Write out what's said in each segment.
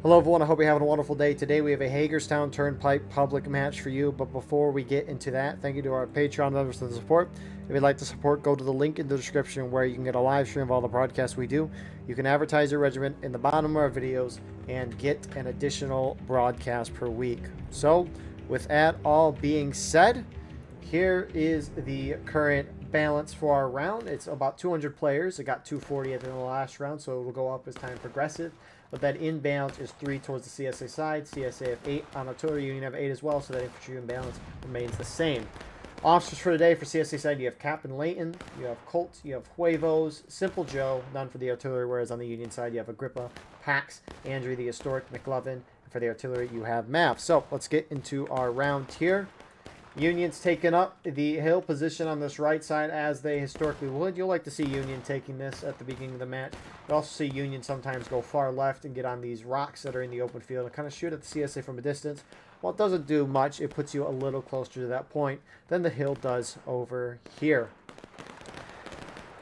Hello everyone, I hope you're having a wonderful day. Today we have a Hagerstown Turnpike public match for you, but before we get into that, thank you to our Patreon members for the support. If you'd like to support, go to the link in the description where you can get a live stream of all the broadcasts we do. You can advertise your regiment in the bottom of our videos and get an additional broadcast per week. So, with that all being said, here is the current balance for our round. It's about 200 players. It got 240 at the end of the last round, so it will go up as time progresses. But that inbalance is 3 towards the CSA side. CSA have 8 on artillery. Union have 8 as well, so that infantry imbalance remains the same. Officers for today for CSA side, you have Captain Layton, you have Colt, you have Huevos, Simple Joe, none for the artillery, whereas on the Union side you have Agrippa, Pax, Andrew the Historic, McLovin, and for the artillery you have Mav. So let's get into our round here. Union's taken up the hill position on this right side as they historically would. You'll like to see Union taking this at the beginning of the match. You'll also see Union sometimes go far left and get on these rocks that are in the open field and kind of shoot at the CSA from a distance. While it doesn't do much, it puts you a little closer to that point than the hill does over here.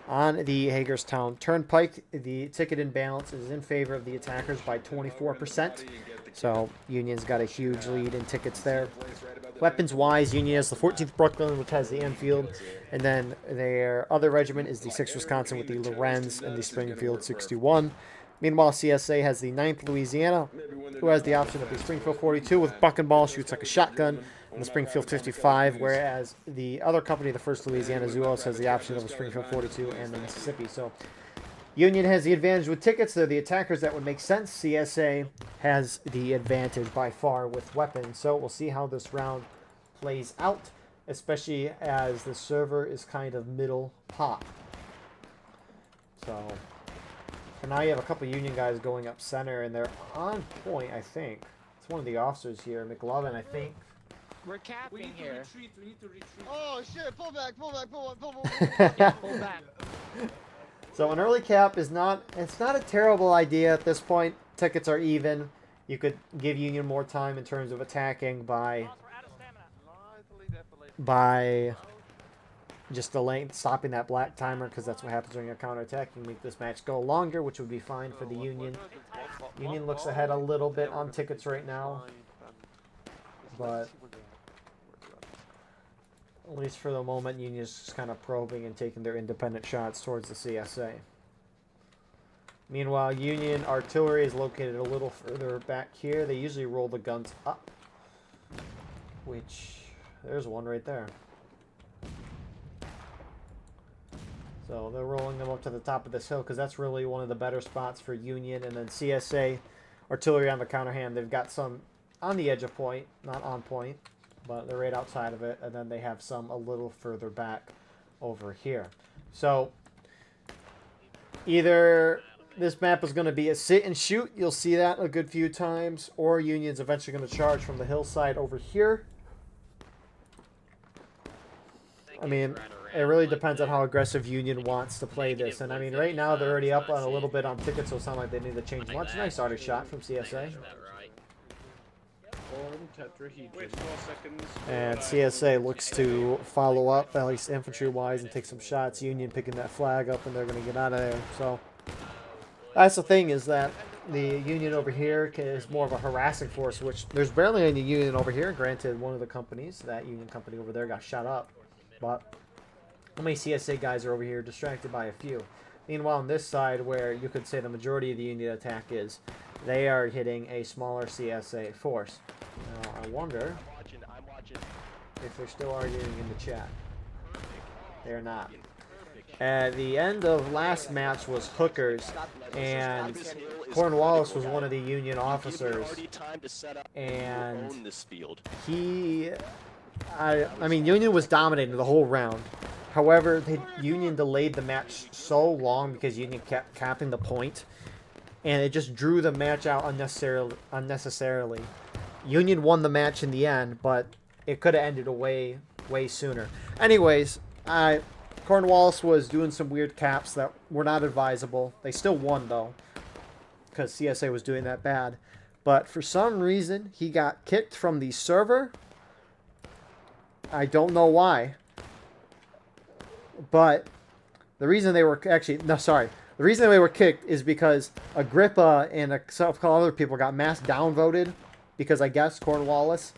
On the Hagerstown Turnpike, the ticket imbalance is in favor of the attackers by 24%. So Union's got a huge lead in tickets there. Weapons-wise, Union has the 14th Brooklyn, which has the Enfield, and then their other regiment is the 6th Wisconsin with the Lorenz and the Springfield 61. Meanwhile, CSA has the 9th Louisiana, who has the option of the Springfield 42 with buck and ball, shoots like a shotgun, and the Springfield 55, whereas the other company, the 1st Louisiana Zuos, has the option of a Springfield 42 and the Mississippi. So Union has the advantage with tickets. They're the attackers. That would make sense. CSA has the advantage by far with weapons. So we'll see how this round plays out, especially as the server is kind of middle pop. So for now you have a couple Union guys going up center, and they're on point, I think. It's one of the officers here, McLovin, I think. We're capping here. We need to retreat. Oh shit! Pull back! Pull back! Pull Back. So an early cap is not, it's not a terrible idea at this point. Tickets are even. You could give Union more time in terms of attacking by just delaying, stopping that black timer, because that's what happens during a counterattack. You make this match go longer, which would be fine for the Union. Union looks ahead a little bit on tickets right now, but at least for the moment, Union's just kind of probing and taking their independent shots towards the CSA. Meanwhile, Union artillery is located a little further back here. They usually roll the guns up, which, there's one right there. So they're rolling them up to the top of this hill because that's really one of the better spots for Union. And then CSA artillery on the counter hand, they've got some on the edge of point, not on point, but they're right outside of it, and then they have some a little further back over here. So either this map is going to be a sit and shoot, you'll see that a good few times, or Union's eventually going to charge from the hillside over here. I mean, it really depends on how aggressive Union wants to play this. And I mean, right now they're already up on a little bit on tickets, so it's not like they need to change much. Nice auto shot from CSA. And CSA looks to follow up, at least infantry-wise, and take some shots. Union picking that flag up, and they're going to get out of there. So that's the thing, is that the Union over here is more of a harassing force, which there's barely any Union over here. Granted, one of the companies, that Union company over there, got shot up. But how many CSA guys are over here distracted by a few? Meanwhile, on this side, where you could say the majority of the Union attack is, they are hitting a smaller CSA force. Now, I wonder if they're still arguing in the chat. They're not. At the end of last match was Hookers, and Cornwallis was one of the Union officers, and I mean, Union was dominating the whole round. However, Union delayed the match so long because Union kept capping the point, and it just drew the match out unnecessarily. Union won the match in the end, but it could have ended way sooner. Anyways, Cornwallis was doing some weird caps that were not advisable. They still won, though, because CSA was doing that bad. But for some reason, he got kicked from the server. I don't know why. But the reason they were actually... No, sorry. The reason they were kicked is because Agrippa and a couple other people got mass downvoted because I guess Cornwallis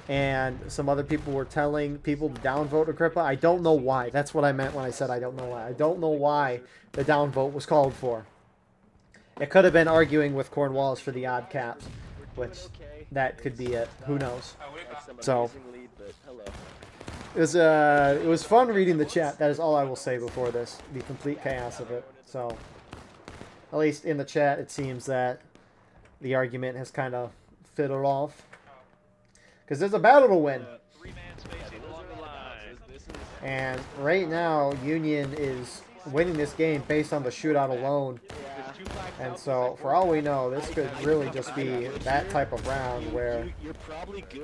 and some other people were telling people to downvote Agrippa. I don't know why. That's what I meant when I said I don't know why. I don't know why the downvote was called for. It could have been arguing with Cornwallis for the odd caps, which that could be it. Who knows? So it was fun reading the chat. That is all I will say before this. The complete chaos of it. So at least in the chat, it seems that the argument has kind of fiddled off. Because there's a battle to win. And right now, Union is winning this game based on the shootout alone. And so, for all we know, this could really just be that type of round where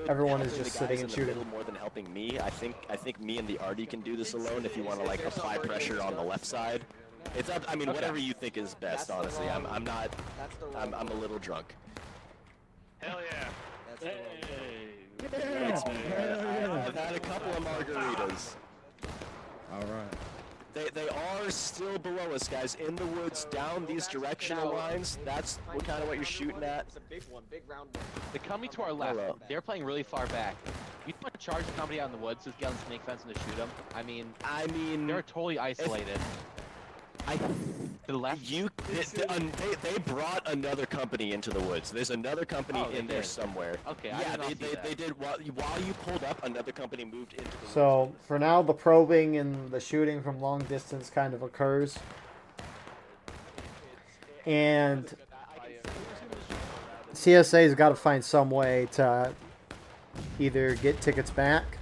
everyone is just sitting and shooting. A little more than helping me. I think me and the Artie can do this alone if you want to like apply pressure on the left side. It's up. I mean, whatever you think is best. Honestly, I'm a little drunk. Hell yeah. I've had a couple of margaritas. All right. They are still below us, guys. In the woods, down these directional lines. That's kind of what you're shooting at. It's a big one, big round one. They're coming to our left. Hello. They're playing really far back. You want to charge somebody out in the woods to get on the snake fence and to shoot them? I mean, they're totally isolated. To the left? They brought another company into the woods. There's another company in there somewhere. Okay, yeah, they did. While you pulled up, another company moved into the woods. So, for now, the probing and the shooting from long distance kind of occurs. And CSA's got to find some way to either get tickets back,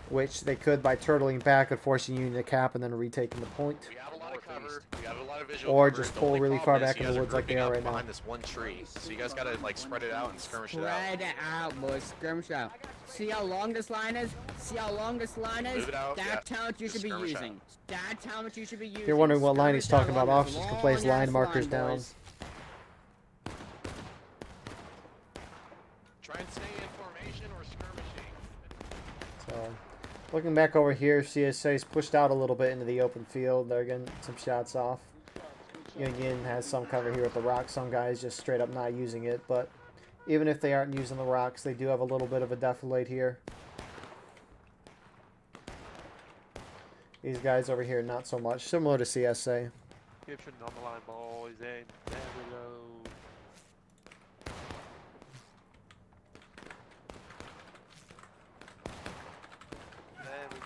which they could by turtling back and forcing Union to cap and then retaking the point. We have a lot of cover. We got a lot of visual Or cover. just The pull only really problem far is back in you the guys are woods like they grouping are up right now. behind this one tree. So you guys gotta like spread it out and skirmish it out. Spread it out, boys. Skirmish out. See how long this line is? See how long this line is? Move it out, That's yeah. how much you Just should be skirmish using. out. That's how much you should be using. If you're wondering what line he's Skirmish talking out about, along this officers can place line long-ass markers line, down. boys. Try and stay in formation or skirmishing. So, looking back over here, CSA's pushed out a little bit into the open field. They're getting some shots off. Union has some cover here with the rocks. Some guys just straight up not using it, but even if they aren't using the rocks, they do have a little bit of a defilade here. These guys over here, not so much. Similar to CSA. Keep shooting on the line, boys. And there we go.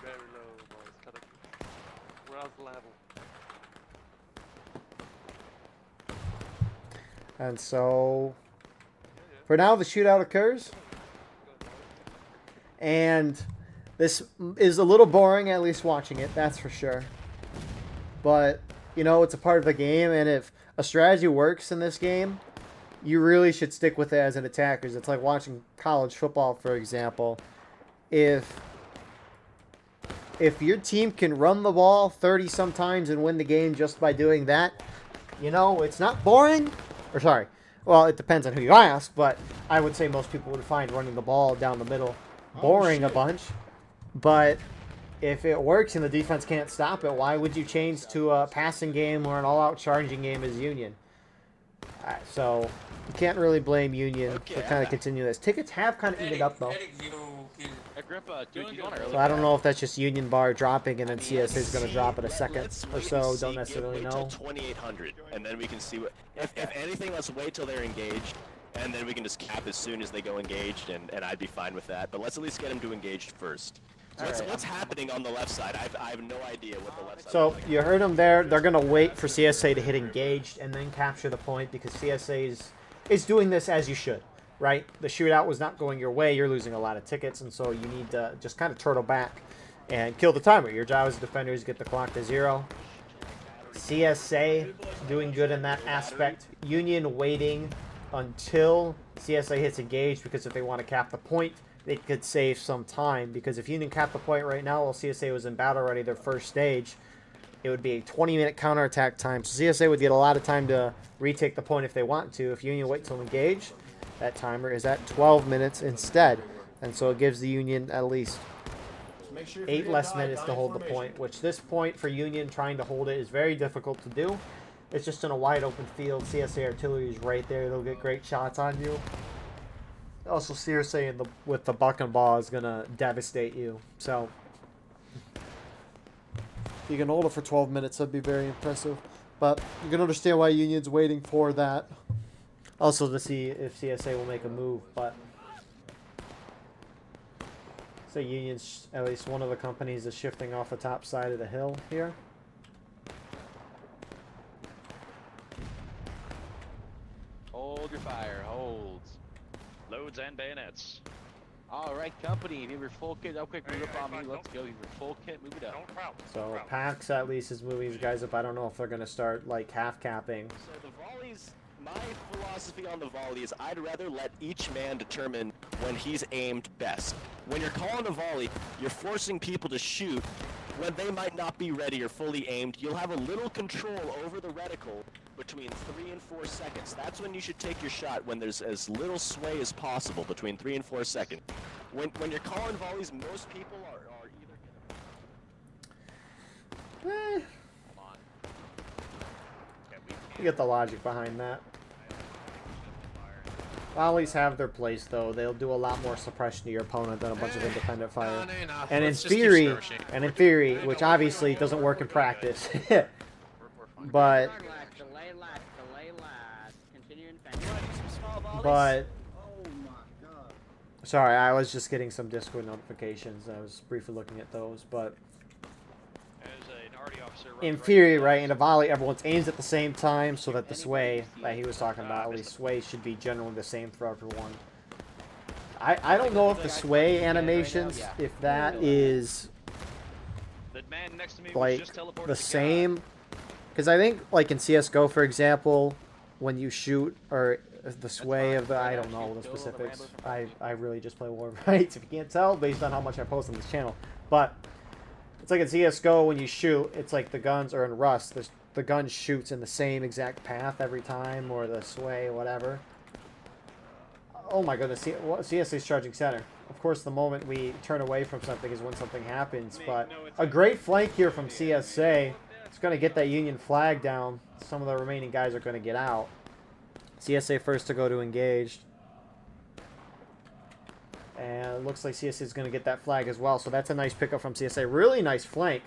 Very low, boys. Cut it. We're out the level. And so, for now, the shootout occurs. And this is a little boring, at least watching it, that's for sure. But, you know, it's a part of the game, and if a strategy works in this game, you really should stick with it as an attacker. It's like watching college football, for example. If your team can run the ball 30 sometimes and win the game just by doing that, you know, it's not boring. Or sorry, well, it depends on who you ask, but I would say most people would find running the ball down the middle boring a bunch. But if it works and the defense can't stop it, why would you change to a passing game or an all-out charging game as Union? So you can't really blame Union to kind of continue this. Tickets have kind of evened up, though. Agrippa, dude, you want to So I don't know if that's just Union bar dropping and then CS is going to drop in a second or so. Don't necessarily know. 2800, and then we can see what. If anything, let's wait till they're engaged, and then we can just cap as soon as they go engaged, and I'd be fine with that. But let's at least get them to engage first. So what's happening on the left side? I have no idea what the left side. So you heard them there. They're going to wait for CSA to hit engaged and then capture the point because CSA is doing this as you should. Right? The shootout was not going your way. You're losing a lot of tickets, and so you need to just kind of turtle back and kill the timer. Your job as a defender is get the clock to 0. CSA doing good in that aspect. Union waiting until CSA hits engaged because if they want to cap the point, they could save some time. Because if Union capped the point right now while CSA was in battle ready, their first stage, it would be a 20-minute counterattack time. So CSA would get a lot of time to retake the point if they want to. If Union wait till engage, that timer is at 12 minutes instead. And so it gives the Union at least 8 less minutes to hold the point, which this point for Union trying to hold it is very difficult to do It's just in a wide open field. CSA artillery is right there. They'll get great shots on you. Also, CSA with the buck and ball is gonna devastate you. So, if you can hold it for 12 minutes, that'd be very impressive. But you can understand why Union's waiting for that. Also to see if CSA will make a move, but so Union's, at least one of the companies, is shifting off the top side of the hill here. Hold your fire. Holds. Loads and bayonets. All right, company. If you were full kit, quick move up on me. Let's go. If you were full kit, move it up. Don't crouch. So PAX at least is moving these guys up. I don't know if they're going to start like half capping. So the volleys, my philosophy on the volley is I'd rather let each man determine when he's aimed best. When you're calling a volley, you're forcing people to shoot when they might not be ready or fully aimed. You'll have a little control over the reticle between 3 and 4 seconds. That's when you should take your shot, when there's as little sway as possible between 3 and 4 seconds. When you're calling volleys, most people are either Come on. You get the logic behind that. Volleys have their place, though. They'll do a lot more suppression to your opponent than a bunch of independent fire. And in theory, which obviously doesn't work in practice, but Delay last. Continue infantry. but sorry, I was just getting some Discord notifications. I was briefly looking at those, but As an arty officer in runs theory, right right, in a volley, everyone aims at the same time, so that the sway that he was talking about, at least sway should be generally the same for everyone. I don't know if the sway animations, if that is The man next to me was like just teleported the to same, because I think like in CS:GO, for example, when you shoot or the sway of the, I don't know the specifics. I really just play Warfights, if you can't tell, based on how much I post on this channel. But it's like in CS:GO, when you shoot, it's like the guns are in Rust. The gun shoots in the same exact path every time, or the sway, whatever. Oh my goodness, CSA's charging center. Of course, the moment we turn away from something is when something happens, but a great flank here from CSA. It's going to get that Union flag down. Some of the remaining guys are going to get out. CSA first to go to engaged. And it looks like CSA is going to get that flag as well, so that's a nice pickup from CSA. Really nice flank.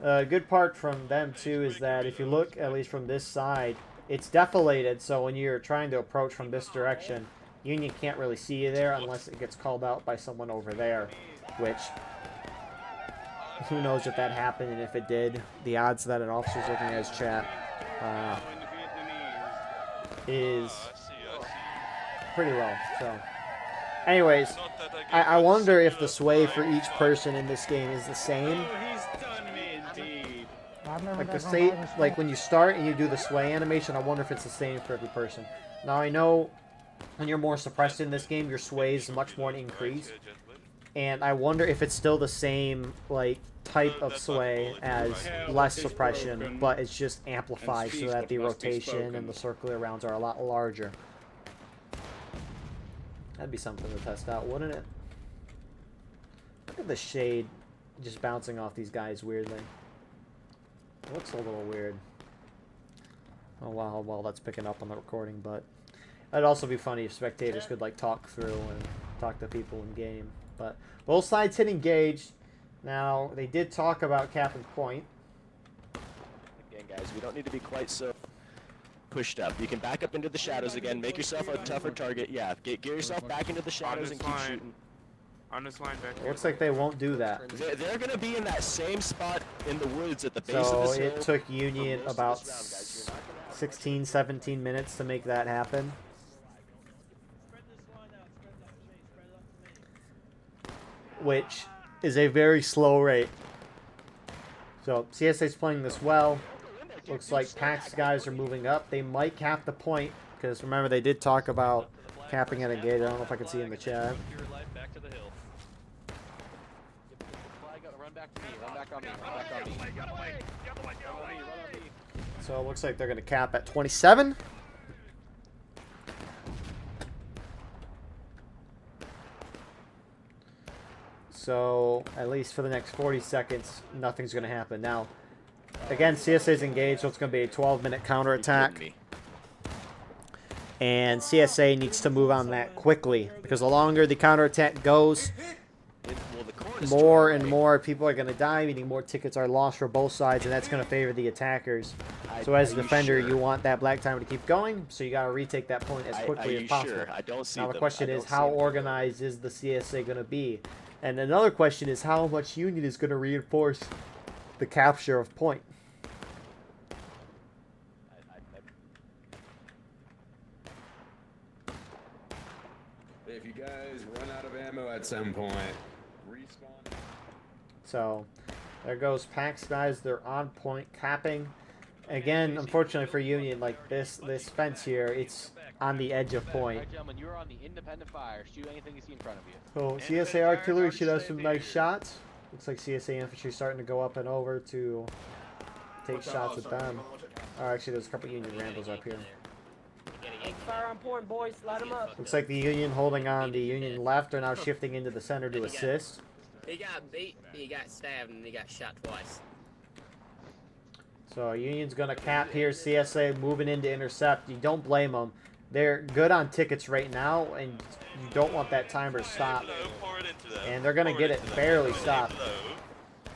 Good part from them, too, is that if you look, at least from this side, it's defilated, so when you're trying to approach from this direction, Union can't really see you there unless it gets called out by someone over there, which, who knows if that happened, and if it did, the odds that an officer's looking at his chat is pretty low. So, anyways, I wonder if the sway for each person in this game is the same. Like the state, like when you start and you do the sway animation, I wonder if it's the same for every person. Now I know when you're more suppressed in this game, your sway is much more increased, and I wonder if it's still the same like type of sway as less suppression, but it's just amplified so that the rotation and the circular rounds are a lot larger. That'd be something to test out, wouldn't it? Look at the shade just bouncing off these guys weirdly. It looks a little weird. Oh wow, well that's picking up on the recording, but it'd also be funny if spectators could like talk through and talk to people in game. But both sides hit engaged. Now they did talk about capping point. Again, guys, we don't need to be quite so pushed up. You can back up into the shadows again, make yourself a tougher target. Yeah, get yourself back into the shadows and keep shooting. On this line back It looks like they won't do that. They're going to be in that same spot in the woods at the base of So this hill. it took Union about 16, 17 minutes to make that happen. Which is a very slow rate. So CSA's playing this well. Looks like PAX guys are moving up. They might cap the point, because remember they did talk about capping at a gate. I don't know if I can see in the chat. back to the hill. Run back to me. Run back on me. Run back on me. So it looks like they're going to cap at 27. So at least for the next 40 seconds, nothing's going to happen. Now, again, CSA is engaged, so it's going to be a 12-minute counterattack. And CSA needs to move on that quickly, because the longer the counterattack goes, more and more people are going to die, meaning more tickets are lost for both sides, and that's going to favor the attackers. So as a defender, you want that black timer to keep going, so you got to retake that point as quickly as possible. I don't see now the them. question is, how organized is the CSA going to be? And another question is, how much Union is going to reinforce the capture of point? If you guys run out of ammo at some point, respawn. So there goes PAX guys. They're on point capping. Again, unfortunately for Union, like this fence here, it's on the edge of point. Alright, gentlemen, you're on the independent fire. Shoot anything you see in front of you. So CSA artillery should have some nice shots. Looks like CSA infantry starting to go up and over to take shots at them. Oh, actually, there's a couple Union Randalls up here. Fire on point, boys. Light them up. Looks like the Union holding on. The Union left are now shifting into the center to assist. He got beat, he got stabbed, and he got shot twice. So Union's going to cap here. CSA moving in to intercept. You don't blame them. They're good on tickets right now, and you don't want that timer to stop. And they're going to get it barely stopped.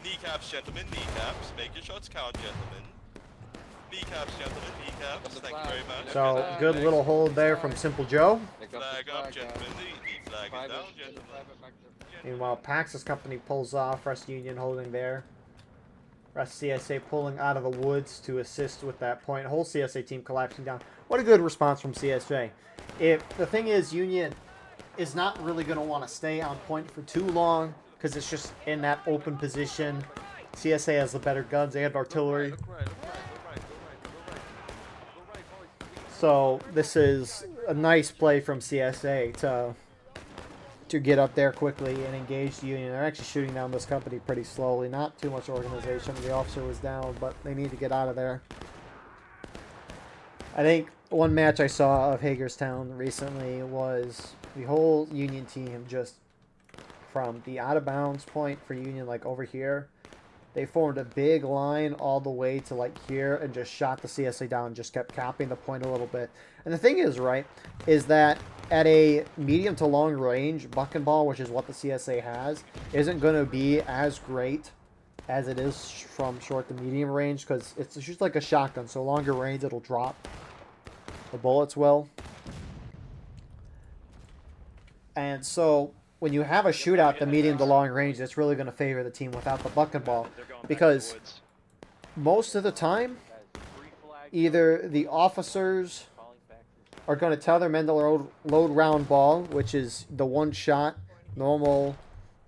Kneecaps, gentlemen, kneecaps. Make your shots count, gentlemen. Kneecaps, gentlemen, kneecaps. Thank you very much. So good little hold there from Simple Joe. Flag up, gentlemen. The flag is down, gentlemen. Meanwhile, Pax's company pulls off. Rest Union holding there. Rest CSA pulling out of the woods to assist with that point. Whole CSA team collapsing down. What a good response from CSA. If the thing is, Union is not really going to want to stay on point for too long because it's just in that open position. CSA has the better guns. They have artillery. So this is a nice play from CSA to get up there quickly and engage the Union. They're actually shooting down this company pretty slowly. Not too much organization. The officer was down, but they need to get out of there. I think one match I saw of Hagerstown recently was the whole Union team just from the out of bounds point for Union, like over here. They formed a big line all the way to like here and just shot the CSA down and just kept capping the point a little bit. And the thing is, right, is that at a medium to long range, buck and ball, which is what the CSA has, isn't going to be as great as it is from short to medium range because it's just like a shotgun. So longer range, it'll drop the bullets will. And so when you have a shootout, the medium to long range, that's really going to favor the team without the buck and ball. Because most of the time, either the officers are going to tell their men to load round ball, which is the one shot, normal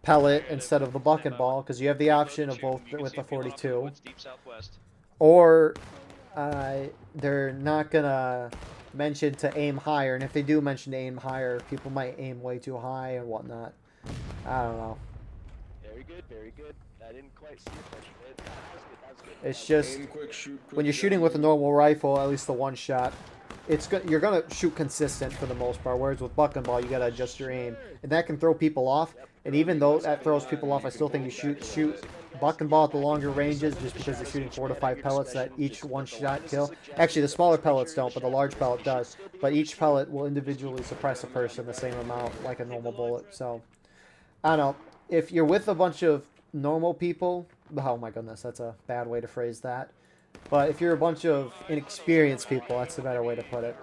pellet instead of the buck and ball, because you have the option of both with the 42. Or they're not going to mention to aim higher, and if they do mention to aim higher, people might aim way too high and whatnot. I don't know. Very good, very good. I didn't quite see it, but that was good. It's just when you're shooting with a normal rifle, at least the one shot, you're gonna shoot consistent for the most part. Whereas with buck and ball, you gotta adjust your aim, and that can throw people off. And even though that throws people off, I still think you shoot buck and ball at the longer ranges, just because you're shooting 4 to 5 pellets that each one shot kill. Actually, the smaller pellets don't, but the large pellet does. But each pellet will individually suppress a person the same amount, like a normal bullet. So I don't know. If you're with a bunch of normal people, oh my goodness, that's a bad way to phrase that. But if you're a bunch of inexperienced people, that's the better way to put it.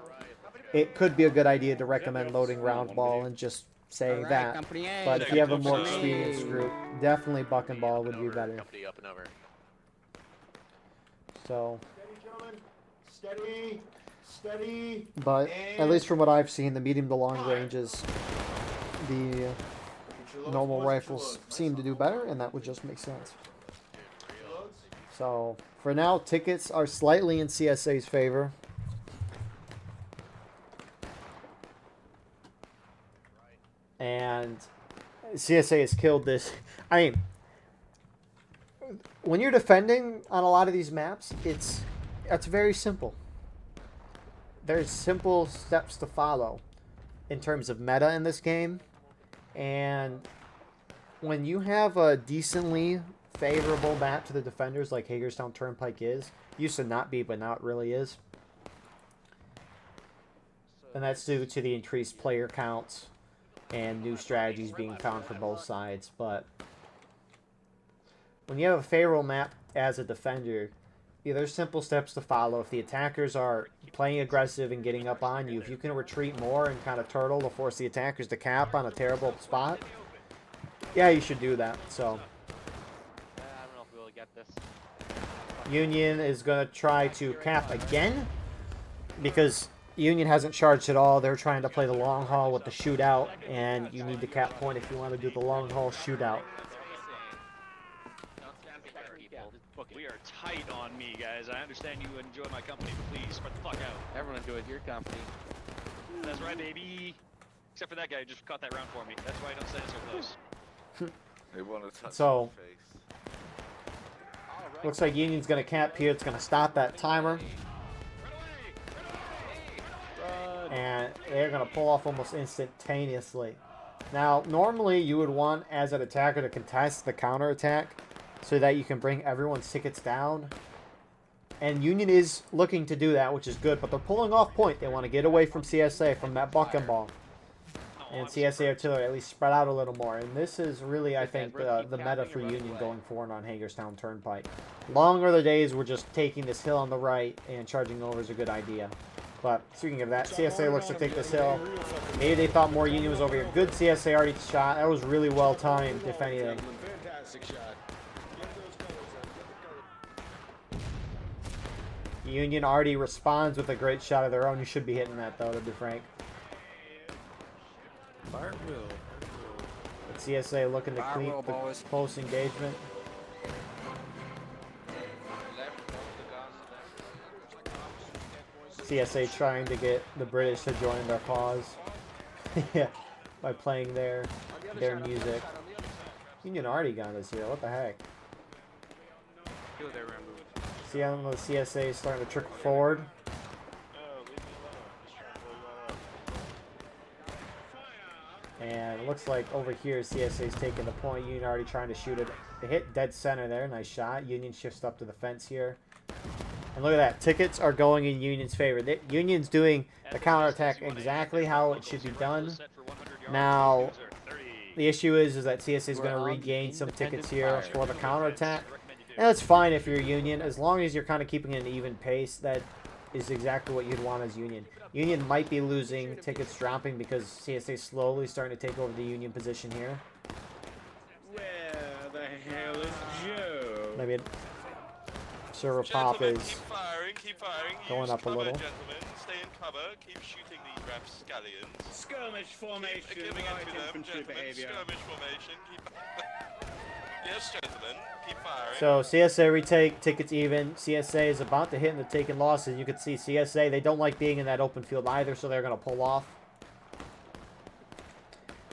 It could be a good idea to recommend loading round ball and just saying that. But if you have a more experienced group, definitely buck and ball would be better. So, steady. But at least from what I've seen, the medium to long ranges, the normal rifles seem to do better, and that would just make sense. So for now, tickets are slightly in CSA's favor. And CSA has killed this. I mean, when you're defending on a lot of these maps, it's very simple. There's simple steps to follow in terms of meta in this game. And when you have a decently favorable map to the defenders like Hagerstown Turnpike is. Used to not be, but now it really is. And that's due to the increased player counts and new strategies being found for both sides. But when you have a favorable map as a defender, yeah, there's simple steps to follow. If the attackers are playing aggressive and getting up on you, if you can retreat more and kind of turtle to force the attackers to cap on a terrible spot, yeah, you should do that. So I don't know if we'll get this. Union is going to try to cap again because Union hasn't charged at all. They're trying to play the long haul with the shootout, and you need the cap point if you want to do the long haul shootout. We are tight on me, guys. I understand you enjoy my company, but please spread the fuck out. Everyone enjoyed your company. That's right, baby. Except for that guy who just caught that round for me. That's why I don't stand so close. They want to touch So, my face. looks like Union's going to cap here. It's going to stop that timer. And they're going to pull off almost instantaneously. Now, normally you would want, as an attacker, to contest the counterattack so that you can bring everyone's tickets down. And Union is looking to do that, which is good, but they're pulling off point. They want to get away from CSA, from that buck and ball. And CSA artillery at least spread out a little more. And this is really, I think, the meta for Union going forward on Hagerstown Turnpike. Long are the days where just taking this hill on the right and charging over is a good idea. But speaking of that, CSA looks to take this hill. Maybe they thought more Union was over here. Good CSA already shot. That was really well timed, if anything. Fantastic shot. Union already responds with a great shot of their own. You should be hitting that, though, to be frank. But CSA looking to keep the close engagement. CSA trying to get the British to join their cause. Yeah, by playing their music. Union already got us here. What the heck? See how the CSA is starting to trickle forward. And it looks like over here CSA is taking the point. Union already trying to shoot it. They hit dead center there. Nice shot. Union shifts up to the fence here. And look at that. Tickets are going in Union's favor. Union's doing the counterattack exactly how it should be done. Now, the issue is that CSA is going to regain some tickets here for the counterattack. And that's fine if you're Union. As long as you're kind of keeping an even pace, that is exactly what you'd want as Union. Union might be losing, tickets dropping because CSA slowly starting to take over the Union position here. Where the hell is Joe? Maybe server pop is keep firing. going up a little. Gentlemen, stay in cover. Keep shooting these rapscallions. Skirmish formation. Keep giving Light it to them, infantry gentlemen. behavior. Skirmish formation. Keep. Yes, gentlemen. Keep firing. So CSA retake, tickets even. CSA is about to hit in the taking losses. You can see CSA, they don't like being in that open field either, so they're going to pull off.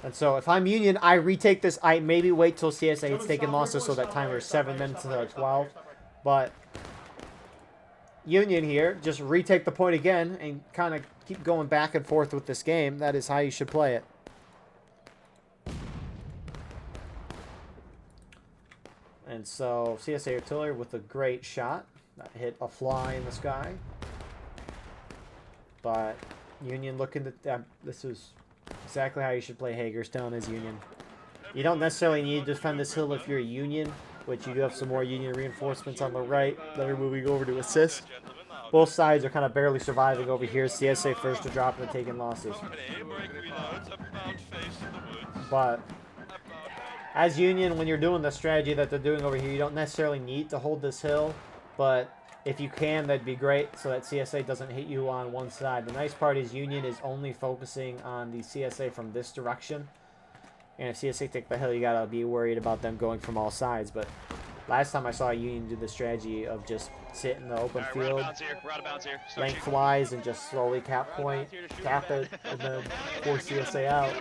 And so if I'm Union, I retake this. I maybe wait till CSA is taking losses so that timer is 7 minutes instead of 12. But Union here, just retake the point again and kind of keep going back and forth with this game. That is how you should play it. And so CSA artillery with a great shot. That hit a fly in the sky. But Union looking to... this is exactly how you should play Hagerstown as Union. You don't necessarily need to defend this hill if you're a Union, which you do have some more Union reinforcements on the right that are moving over to assist. Both sides are kind of barely surviving over here. CSA first to drop and taking losses. But as Union, when you're doing the strategy that they're doing over here, you don't necessarily need to hold this hill, but if you can, that'd be great so that CSA doesn't hit you on one side. The nice part is Union is only focusing on the CSA from this direction. And if CSA take the hill, you gotta be worried about them going from all sides. But last time I saw Union do the strategy of just sit in the open field, lengthwise, and just slowly cap point, cap it, and then force CSA out.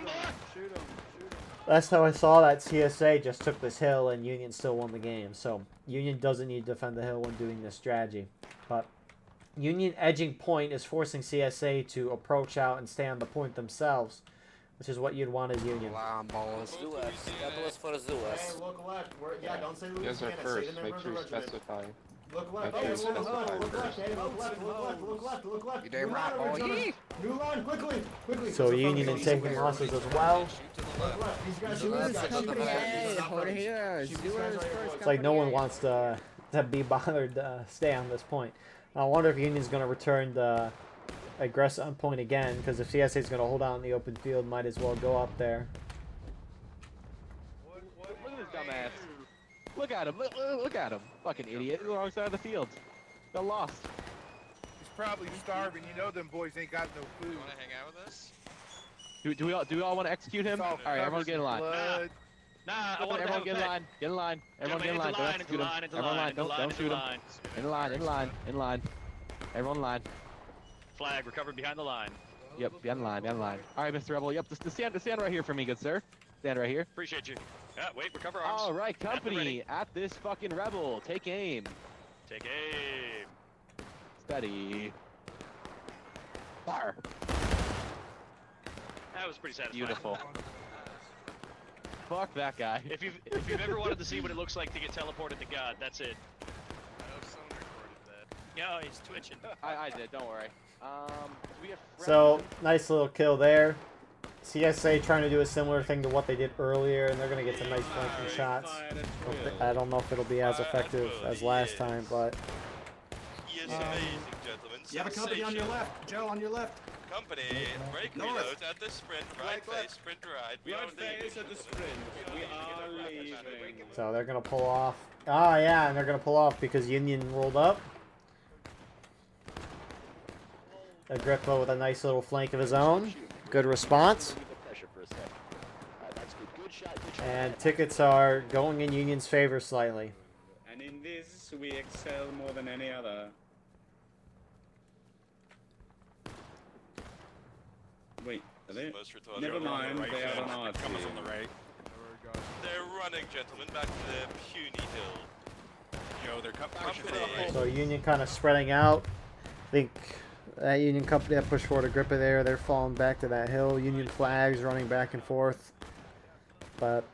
Last time I saw that, CSA just took this hill and Union still won the game. So Union doesn't need to defend the hill when doing this strategy. But Union edging point is forcing CSA to approach out and stay on the point themselves, which is what you'd want as Union. Look left. Yeah, don't say You guys are first. Make sure you specify. Look left. Make sure you specify Look first. left. Look left. Look left. You damn right, boy. New line, quickly. So Union is taking losses as well. Look left. These guys Zeus company A, hold it here. Zeus first. It's like no one wants to be bothered to stay on this point. I wonder if Union's going to return the aggressive point again, because if CSA is going to hold out in the open field, might as well go up there. Look at this dumbass. Look at him. Look at him. Fucking idiot. Wrong side of the field. They're lost. He's probably starving. You know them boys ain't got no food. You wanna hang out with us? Do we all want to execute him? All right, everyone get in line. Nah, I want to Everyone get in line. Get in line. Everyone get in line. Don't execute him. Everyone in line. Don't shoot him. In line. In line. Everyone in line. Flag recovered behind the line. Yep, be on line. All right, Mr. Rebel. Yep, just stand right here for me, good sir. Stand right here. Appreciate you. Wait, recover arms. All right, At the company, ready. at this fucking Rebel. Take aim. Take aim. Steady. Fire. That was pretty satisfying. Beautiful. Fuck that guy. If you've ever wanted to see what it looks like to get teleported to God, that's it. I know someone recorded that. Yeah, he's twitching. I did, don't worry. Do we have So, nice little kill there. CSA trying to do a similar thing to what they did earlier, and they're going to get some nice flanking shots. I don't know if it'll be as effective as last time, but... He is amazing, gentlemen. You have a company on your left. Joe, on your left. Company, break reloads at the sprint, right phase, sprint right. We are leaving. We are leaving. So they're going to pull off. Ah, yeah, and they're going to pull off because Union rolled up. Agrippa with a nice little flank of his own. Good response. And tickets are going in Union's favor slightly. And in this, we excel more than any other. Wait, are they? Never mind, they are on our team. on the right. They're running, gentlemen, back to the puny hill. Yo, they're company. So Union kind of spreading out. I think that Union company that pushed forward Agrippa there, they're falling back to that hill. Union flags running back and forth. But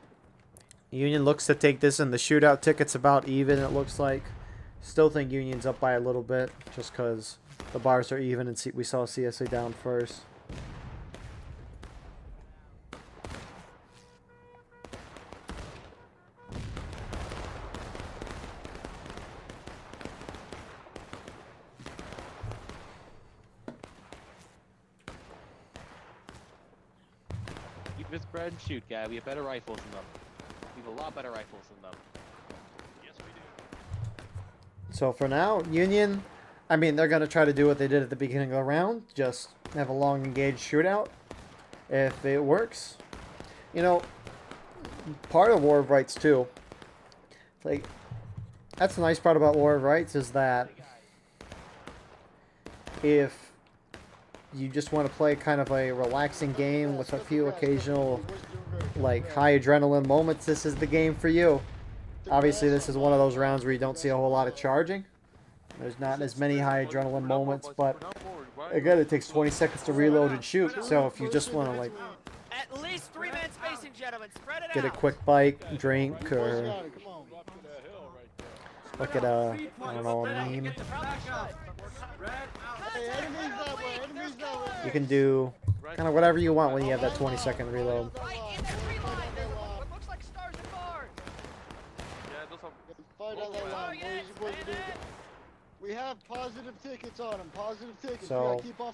Union looks to take this in the shootout. Tickets about even, it looks like. Still think Union's up by a little bit just because the bars are even and we saw CSA down first. Keep this bread and shoot, guy. We have better rifles than them. We have a lot better rifles than them. Yes, we do. So for now, Union, I mean, they're going to try to do what they did at the beginning of the round. Just have a long engaged shootout. If it works. You know, part of War of Rights too. Like, that's the nice part about War of Rights is that if you just want to play kind of a relaxing game with a few occasional, like, high adrenaline moments, this is the game for you. Obviously, this is one of those rounds where you don't see a whole lot of charging. There's not as many high adrenaline moments, but again, it takes 20 seconds to reload and shoot. So if you just want to, like, At least 3-man spacing, gentlemen. Spread it get a out. quick bite, drink, or look at a, I don't know, a meme. You can do kind of whatever you want when you have that 20-second reload. We have positive tickets on them. Positive tickets. So- We gotta keep on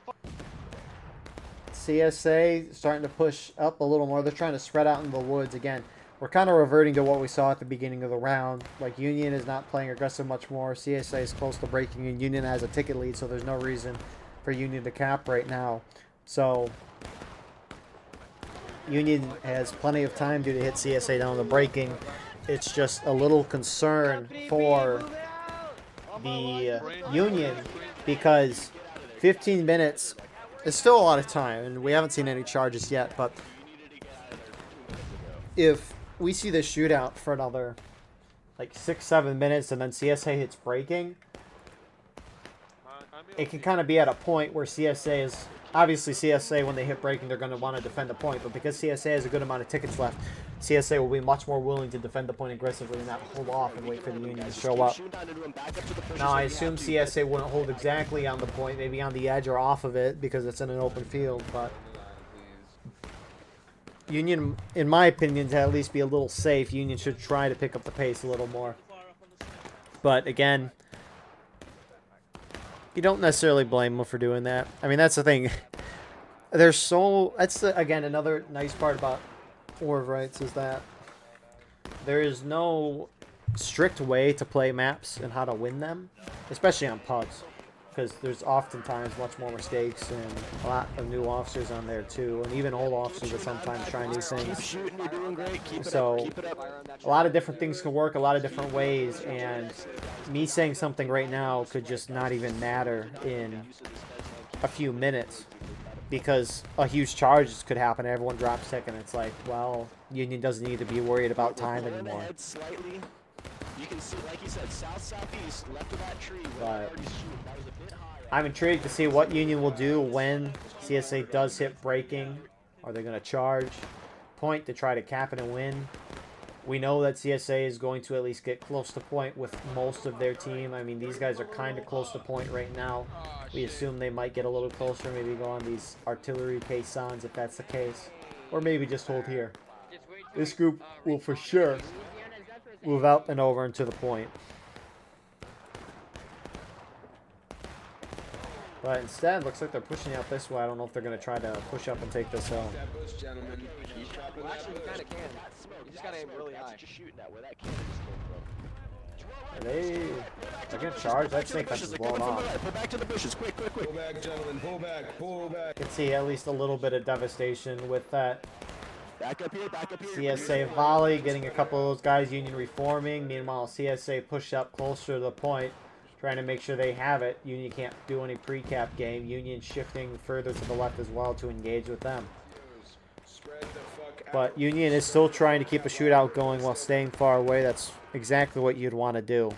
CSA starting to push up a little more. They're trying to spread out in the woods again. We're kind of reverting to what we saw at the beginning of the round. Like, Union is not playing aggressive much more. CSA is close to breaking, and Union has a ticket lead, so there's no reason for Union to cap right now. So Union has plenty of time to hit CSA down the breaking. It's just a little concern for the Union because 15 minutes is still a lot of time, and we haven't seen any charges yet, but if we see this shootout for another like 6-7 minutes and then CSA hits breaking, it can kind of be at a point where CSA is obviously CSA, when they hit breaking, they're going to want to defend the point, but because CSA has a good amount of tickets left, CSA will be much more willing to defend the point aggressively and not hold off and wait for the Union to show up. Now, I assume CSA wouldn't hold exactly on the point, maybe on the edge or off of it because it's in an open field, but Union, in my opinion, to at least be a little safe, Union should try to pick up the pace a little more. But again, you don't necessarily blame them for doing that. I mean, that's the thing. That's, again, another nice part about War of Rights is that there is no strict way to play maps and how to win them, especially on PUDs, because there's oftentimes much more mistakes and a lot of new officers on there too, and even old officers that sometimes try new things. So a lot of different things can work a lot of different ways, and me saying something right now could just not even matter in a few minutes, because a huge charge could happen, everyone drops tick, and it's like, well, Union doesn't need to be worried about time anymore. You can see, like you said, south-southeast, left of that tree. But I'm intrigued to see what Union will do when CSA does hit breaking. Are they going to charge point to try to cap it and win? We know that CSA is going to at least get close to point with most of their team. I mean, these guys are kind of close to point right now. We assume they might get a little closer, maybe go on these artillery caissons if that's the case. Or maybe just hold here. This group will for sure move out and over into the point. But instead, looks like they're pushing out this way. I don't know if they're going to try to push up and take this hill. Well, actually, you kind of can. You just got to aim really high. They're going to charge. That snake fence is blown off. Pull back to the bushes, quick. Pull back, gentlemen, pull back. You can see at least a little bit of devastation with that. Back up here. CSA volley, getting a couple of those guys, Union reforming. Meanwhile, CSA push up closer to the point, trying to make sure they have it. Union can't do any pre-cap game. Union shifting further to the left as well to engage with them. But Union is still trying to keep a shootout going while staying far away. That's exactly what you'd want to do.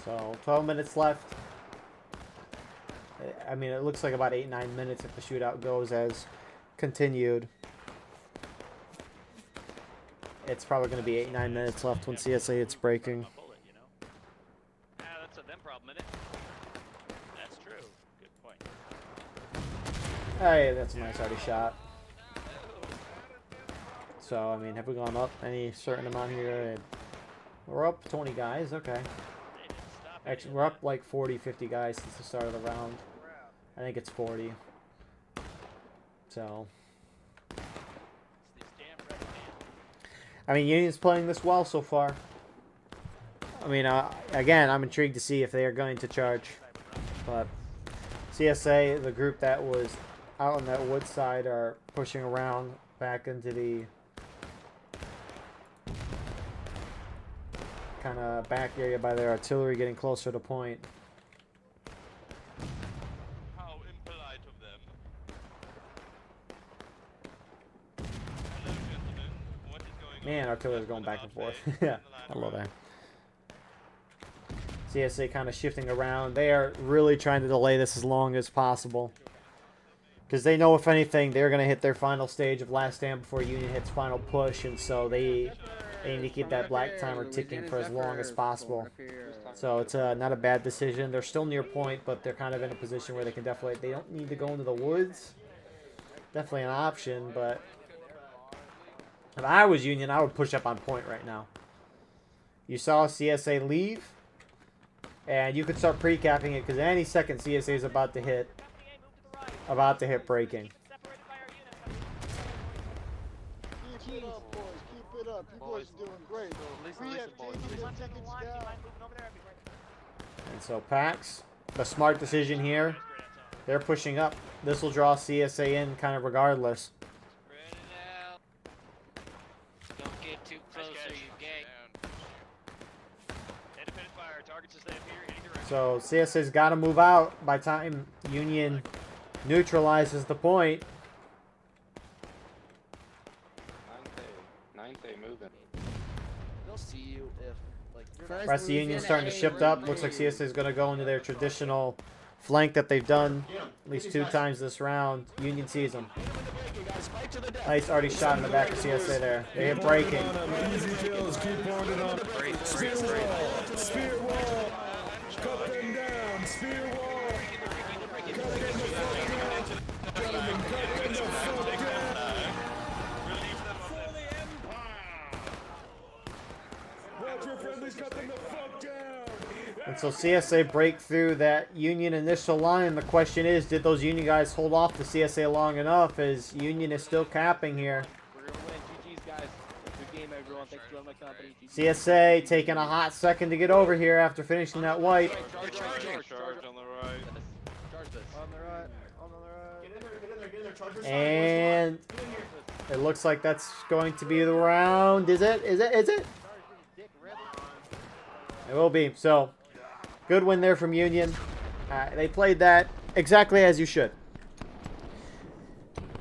So 12 minutes left. I mean, it looks like about 8-9 minutes if the shootout goes as continued. It's probably going to be 8-9 minutes left when CSA hits breaking. That's a them problem, isn't it? That's true. Good point. Hey, that's a nice already shot. So, I mean, have we gone up any certain amount here? We're up 20 guys, okay. Actually, we're up like 40, 50 guys since the start of the round. I think it's 40. So. I mean, Union's playing this well so far. I mean, again, I'm intrigued to see if they are going to charge. But CSA, the group that was out on that wood side, are pushing around back into the kind of back area by their artillery, getting closer to point. How impolite of them. Hello, gentlemen. What is going Man, on? artillery's going back and forth. Yeah, I love that. CSA kind of shifting around. They are really trying to delay this as long as possible, because they know, if anything, they're going to hit their final stage of last stand before Union hits final push, and so they need to keep that black timer ticking for as long as possible. So it's not a bad decision. They're still near point, but they're kind of in a position where they can definitely, they don't need to go into the woods. Definitely an option, but if I was Union, I would push up on point right now. You saw CSA leave, and you could start pre-capping it, because any second CSA is about to hit breaking. Keep it up, boys. Keep it up. boys are doing great. We have taken the tickets down. And so PAX, the smart decision here. They're pushing up. This will draw CSA in kind of regardless. Don't get too close or you gay. Independent fire. Targets to stay up here. Any direction. So CSA's got to move out by time Union neutralizes the point. Ninth A moving. They'll see you if like. The rest of the Union's starting to shift up. Looks like CSA is going to go into their traditional flank that they've done at least 2 times this round. Union sees them. Nice, already shot in the back of CSA there. They hit breaking. Easy kills, keep pounding on. Spear wall, spear wall. Cut them down, spear wall. Cut them the fuck down. Gentlemen, cut them the fuck down. For the Empire. Watch your friendlies, cut them the fuck down. And so CSA break through that Union initial line. The question is, did those Union guys hold off the CSA long enough, as Union is still capping here? We're gonna win. GG's, guys. Good game, everyone. Thanks for joining my company. CSA taking a hot second to get over here after finishing that wipe. Charge on the right. Charge this. On the right. On the right. Get in there, charge And it looks like that's going to be the round. Is it? Is it? Is it? It will be. So, good win there from Union. They played that exactly as you should.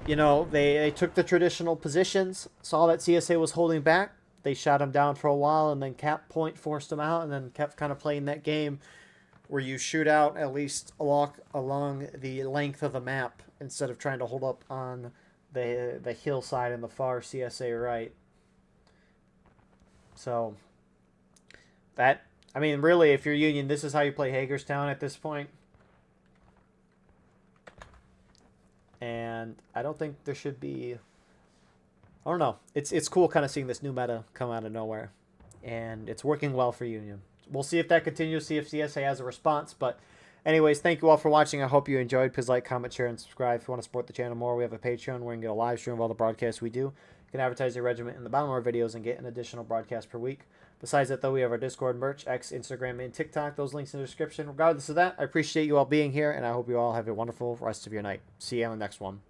You know, they took the traditional positions, saw that CSA was holding back. They shot them down for a while, and then cap point forced them out, and then kept kind of playing that game where you shoot out at least along the length of the map instead of trying to hold up on the hillside in the far CSA right. So, that... I mean, really, if you're Union, this is how you play Hagerstown at this point. And I don't think there should be... I don't know. It's cool kind of seeing this new meta come out of nowhere. And it's working well for Union. We'll see if that continues, see if CSA has a response. But anyways, thank you all for watching. I hope you enjoyed. Please like, comment, share, and subscribe. If you want to support the channel more, we have a Patreon where you can get a live stream of all the broadcasts we do. You can advertise your regiment in the bottom of our videos and get an additional broadcast per week. Besides that, though, we have our Discord, merch, X, Instagram, and TikTok. Those links in the description. Regardless of that, I appreciate you all being here, and I hope you all have a wonderful rest of your night. See you on the next one.